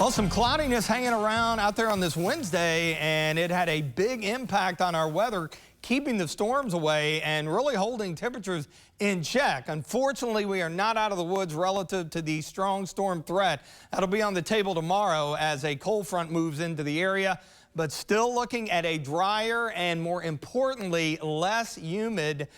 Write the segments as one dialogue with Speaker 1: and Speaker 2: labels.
Speaker 1: Well, some cloudiness hanging around out there on this Wednesday, and it had a big impact on our weather, keeping the storms away and really holding temperatures in check. Unfortunately, we are not out of the woods relative to the strong storm threat. That'll be on the table tomorrow as a cold front moves into the area, but still looking at a drier and, more importantly, less humid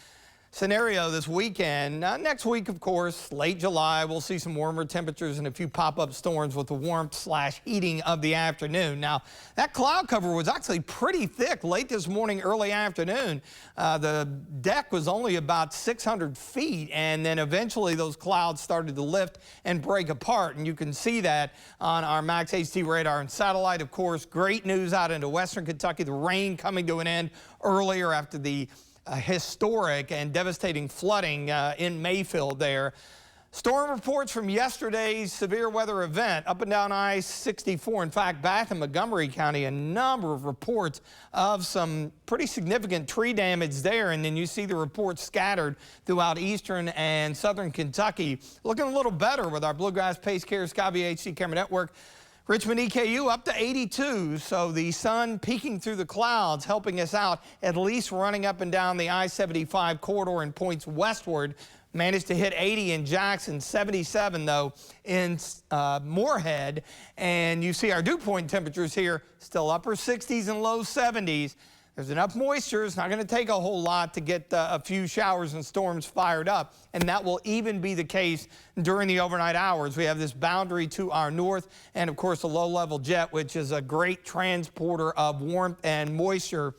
Speaker 1: scenario this weekend. Next week, of course, late July, we'll see some warmer temperatures and a few pop-up storms with the warmth/heating of the afternoon. Now, that cloud cover was actually pretty thick late this morning, early afternoon. The deck was only about 600 feet, and then eventually those clouds started to lift and break apart, and you can see that on our Max HT radar and satellite. Of course, great news out into western Kentucky, the rain coming to an end earlier after the historic and devastating flooding in Mayfield there. Storm reports from yesterday's severe weather event up and down I-64. In fact, Bath and Montgomery County, a number of reports of some pretty significant tree damage there. And then you see the reports scattered throughout eastern and southern Kentucky. Looking a little better with our Bluegrass Pace Care Skyview HD camera network. Richmond EKU up to 82, so the sun peeking through the clouds helping us out, at least running up and down the I-75 corridor and points westward. Managed to hit 80 in Jackson, 77 though in Moorhead. And you see our dew point temperatures here still upper 60s and low 70s. There's enough moisture. It's not going to take a whole lot to get a few showers and storms fired up, and that will even be the case during the overnight hours. We have this boundary to our north, and of course the low-level jet, which is a great transporter of warmth and moisture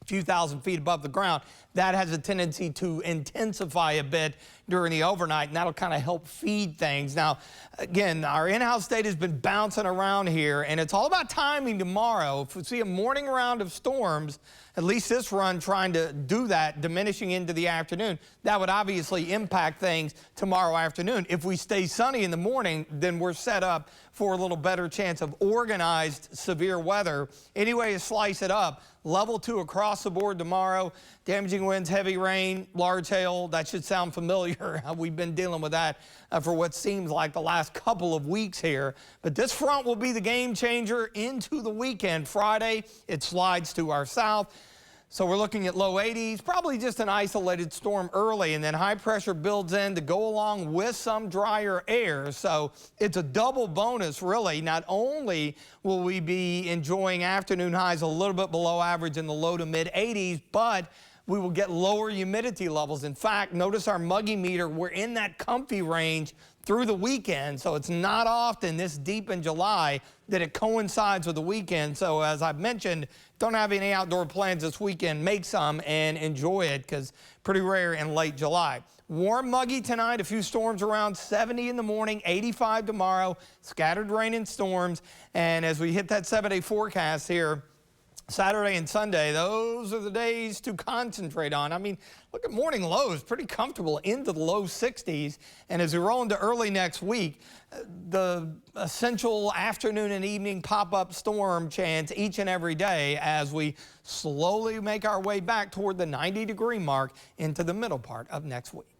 Speaker 1: a few thousand feet above the ground. That has a tendency to intensify a bit during the overnight, and that'll kind of help feed things. Now, again, our in-house data has been bouncing around here, and it's all about timing tomorrow. If we see a morning round of storms, at least this run trying to do that, diminishing into the afternoon, that would obviously impact things tomorrow afternoon. If we stay sunny in the morning, then we're set up for a little better chance of organized severe weather. Any way you slice it up, level 2 across the board tomorrow, damaging winds, heavy rain, large hail. That should sound familiar. We've been dealing with that for what seems like the last couple of weeks here. But this front will be the game changer into the weekend. Friday, it slides to our south. So we're looking at low 80s, probably just an isolated storm early, and then high pressure builds in to go along with some drier air. So it's a double bonus, really. Not only will we be enjoying afternoon highs a little bit below average in the low to mid 80s, but we will get lower humidity levels. In fact, notice our muggy meter, we're in that comfy range through the weekend, so it's not often this deep in July that it coincides with the weekend. So as I've mentioned, don't have any outdoor plans this weekend, make some and enjoy it, because pretty rare in late July. Warm, muggy tonight, a few storms around 70 in the morning, 85 tomorrow, scattered rain and storms. And as we hit that 7-day forecast here, Saturday and Sunday, those are the days to concentrate on. I mean, look at morning lows, pretty comfortable into the low 60s. And as we roll into early next week, the essential afternoon and evening pop-up storm chance each and every day as we slowly make our way back toward the 90-degree mark into the middle part of next week.